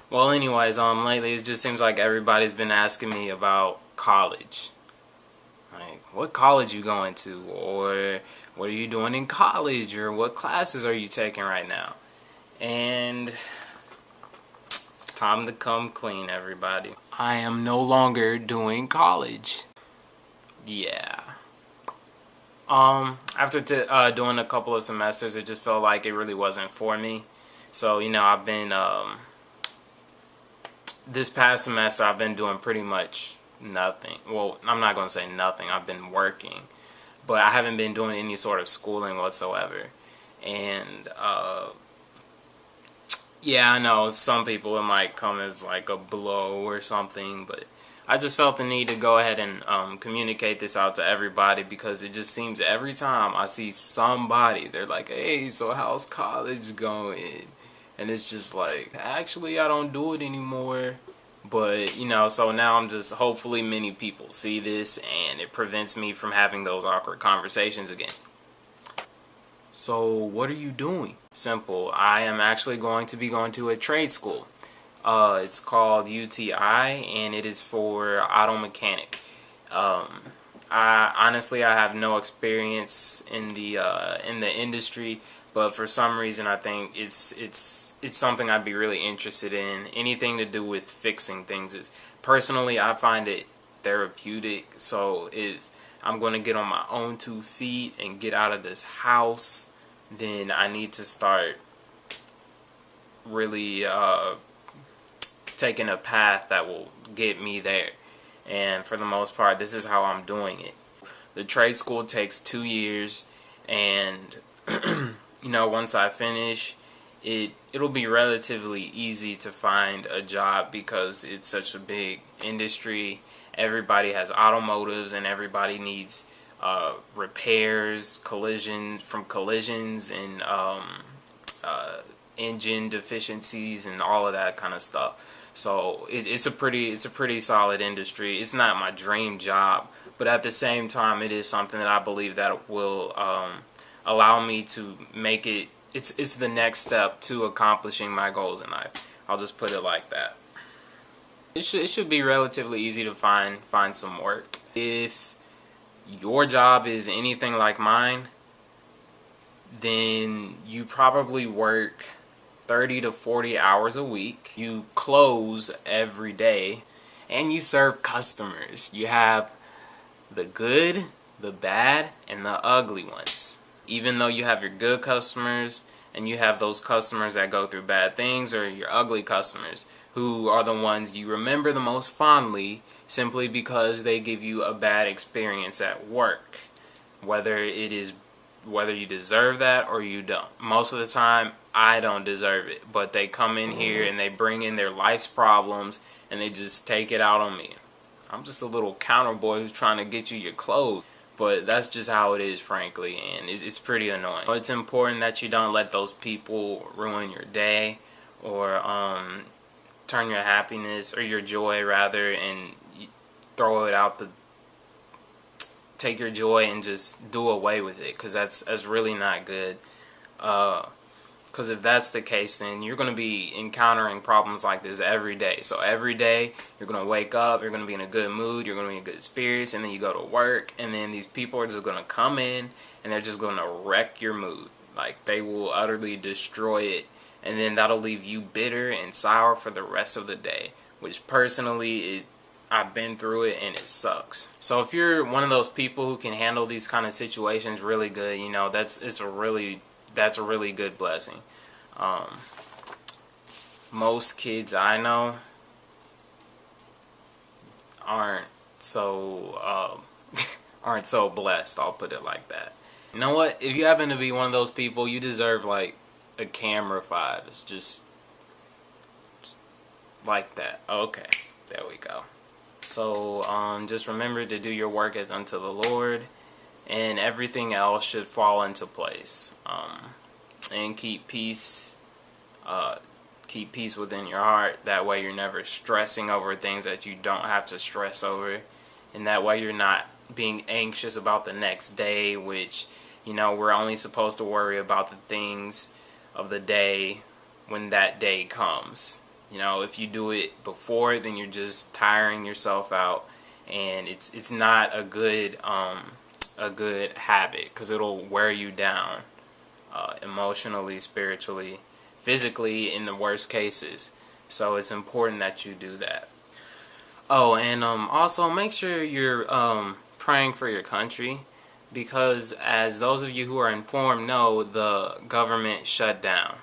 Well, anyways, lately it just seems like everybody's been asking me about college. Like, what college you going to, or what are you doing in college, or what classes are you taking right now? And it's time to come clean, everybody. I am no longer doing college. Yeah. After doing a couple of semesters, it just felt like it really wasn't for me. So, I've been this past semester I've been doing pretty much nothing. Well, I'm not going to say nothing. I've been working, but I haven't been doing any sort of schooling whatsoever. And yeah, I know some people it might come as like a blow or something, but I just felt the need to go ahead and communicate this out to everybody, because it just seems every time I see somebody, they're like, "Hey, so how's college going?" And it's just like, actually, I don't do it anymore. But, so now I'm just, hopefully many people see this and it prevents me from having those awkward conversations again. So, what are you doing? Simple. I am actually going to be going to a trade school. It's called UTI, and it is for auto mechanic. I have no experience in the industry, but for some reason I think it's something I'd be really interested in. Anything to do with fixing things is, personally, I find it therapeutic. So if I'm going to get on my own 2 feet and get out of this house, then I need to start really taking a path that will get me there. And for the most part, this is how I'm doing it. The trade school takes 2 years, and once I finish, it'll be relatively easy to find a job, because it's such a big industry. Everybody has automotives, and everybody needs repairs, collisions, and engine deficiencies, and all of that kind of stuff. So it's a pretty solid industry. It's not my dream job, but at the same time, it is something that I believe that will allow me to make it. It's the next step to accomplishing my goals in life. I'll just put it like that. It should be relatively easy to find some work. If your job is anything like mine, then you probably work 30 to 40 hours a week. You close every day, and you serve customers. You have the good, the bad, and the ugly ones. Even though you have your good customers, and you have those customers that go through bad things, or your ugly customers, who are the ones you remember the most fondly simply because they give you a bad experience at work. Whether you deserve that or you don't. Most of the time, I don't deserve it, but they come in here and they bring in their life's problems and they just take it out on me. I'm just a little counter boy who's trying to get you your clothes, but that's just how it is, frankly, and it's pretty annoying. It's important that you don't let those people ruin your day, or turn your happiness, or your joy rather, and throw it out the take your joy and just do away with it, because that's really not good. Because if that's the case, then you're going to be encountering problems like this every day. So every day you're going to wake up, you're going to be in a good mood, you're going to be in good spirits, and then you go to work, and then these people are just going to come in and they're just going to wreck your mood. Like, they will utterly destroy it, and then that'll leave you bitter and sour for the rest of the day, which personally, I've been through it and it sucks. So if you're one of those people who can handle these kind of situations really good, that's a really good blessing. Most kids I know aren't so aren't so blessed. I'll put it like that. You know what? If you happen to be one of those people, you deserve like a camera 5. It's just like that. Okay, there we go. So just remember to do your work as unto the Lord, and everything else should fall into place. And keep peace. Keep peace within your heart. That way you're never stressing over things that you don't have to stress over, and that way you're not being anxious about the next day, which we're only supposed to worry about the things of the day when that day comes. You know, if you do it before, then you're just tiring yourself out, and it's not a good habit, because it'll wear you down, emotionally, spiritually, physically in the worst cases. So it's important that you do that. Oh, and also make sure you're praying for your country, because as those of you who are informed know, the government shut down.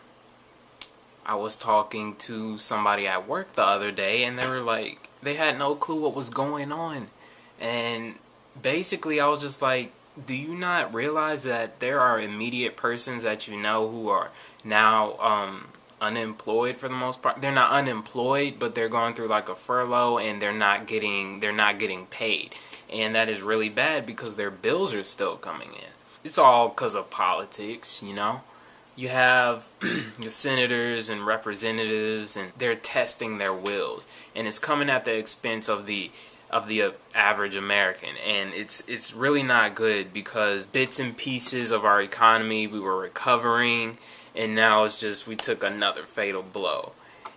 I was talking to somebody at work the other day, and they were like, they had no clue what was going on. And basically I was just like, do you not realize that there are immediate persons that you know who are now unemployed for the most part? They're not unemployed, but they're going through like a furlough, and they're not getting paid. And that is really bad because their bills are still coming in. It's all because of politics, you know. You have your senators and representatives, and they're testing their wills, and it's coming at the expense of the average American, and it's really not good, because bits and pieces of our economy, we were recovering, and now it's just we took another fatal blow.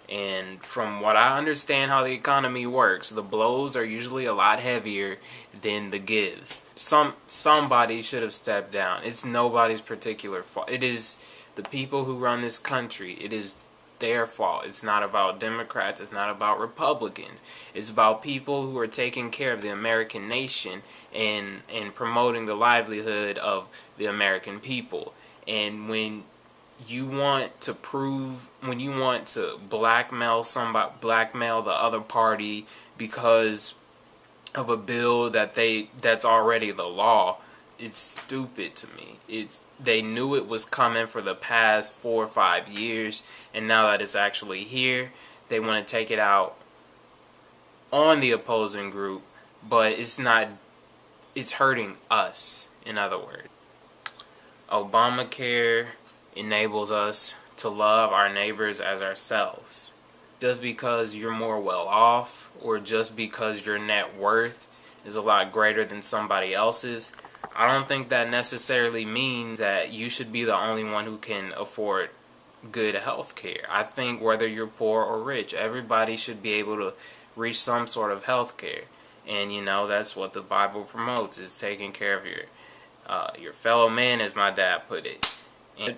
And from what I understand how the economy works, the blows are usually a lot heavier than the gives. Somebody should have stepped down. It's nobody's particular fault. It is the people who run this country. It is their fault. It's not about Democrats. It's not about Republicans. It's about people who are taking care of the American nation and promoting the livelihood of the American people. And when you want to blackmail the other party because of a bill that's already the law, it's stupid to me. They knew it was coming for the past 4 or 5 years, and now that it's actually here, they want to take it out on the opposing group, but it's hurting us, in other words. Obamacare enables us to love our neighbors as ourselves. Just because you're more well off, or just because your net worth is a lot greater than somebody else's, I don't think that necessarily means that you should be the only one who can afford good health care. I think whether you're poor or rich, everybody should be able to reach some sort of health care. And you know, that's what the Bible promotes, is taking care of your fellow man, as my dad put it. And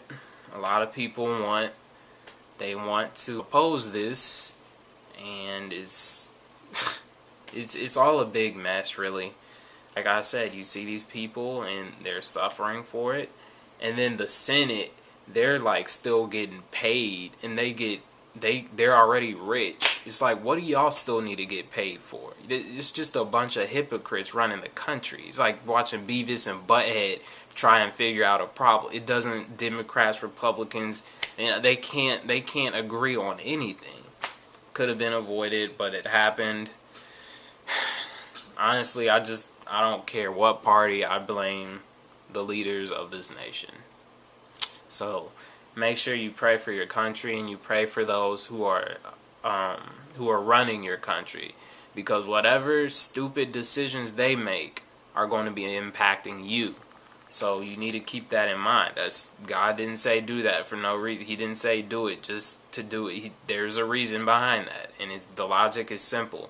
a lot of people want to oppose this, and it's all a big mess, really. Like I said, you see these people and they're suffering for it, and then the Senate, they're like still getting paid, and they're already rich. It's like, what do y'all still need to get paid for? It's just a bunch of hypocrites running the country. It's like watching Beavis and Butthead try and figure out a problem. It doesn't, Democrats, Republicans, they can't agree on anything. Could have been avoided, but it happened. Honestly, I don't care what party. I blame the leaders of this nation. So make sure you pray for your country, and you pray for those who are running your country, because whatever stupid decisions they make are going to be impacting you. So you need to keep that in mind. God didn't say do that for no reason. He didn't say do it just to do it. There's a reason behind that, and the logic is simple.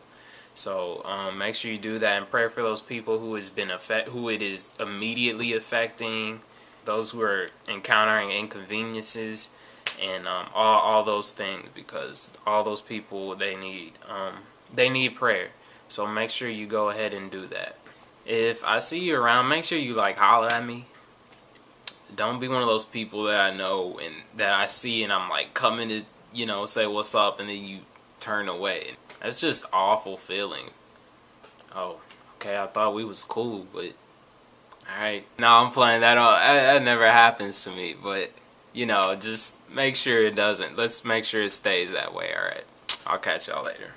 So make sure you do that, and pray for those people who it is immediately affecting, those who are encountering inconveniences, and all those things, because all those people, they need prayer. So make sure you go ahead and do that. If I see you around, make sure you like holler at me. Don't be one of those people that I know and that I see and I'm like coming to say what's up, and then you turn away. That's just awful feeling. Oh, okay, I thought we was cool, but alright. No, I'm playing that on. That never happens to me, but just make sure it doesn't. Let's make sure it stays that way, alright? I'll catch y'all later.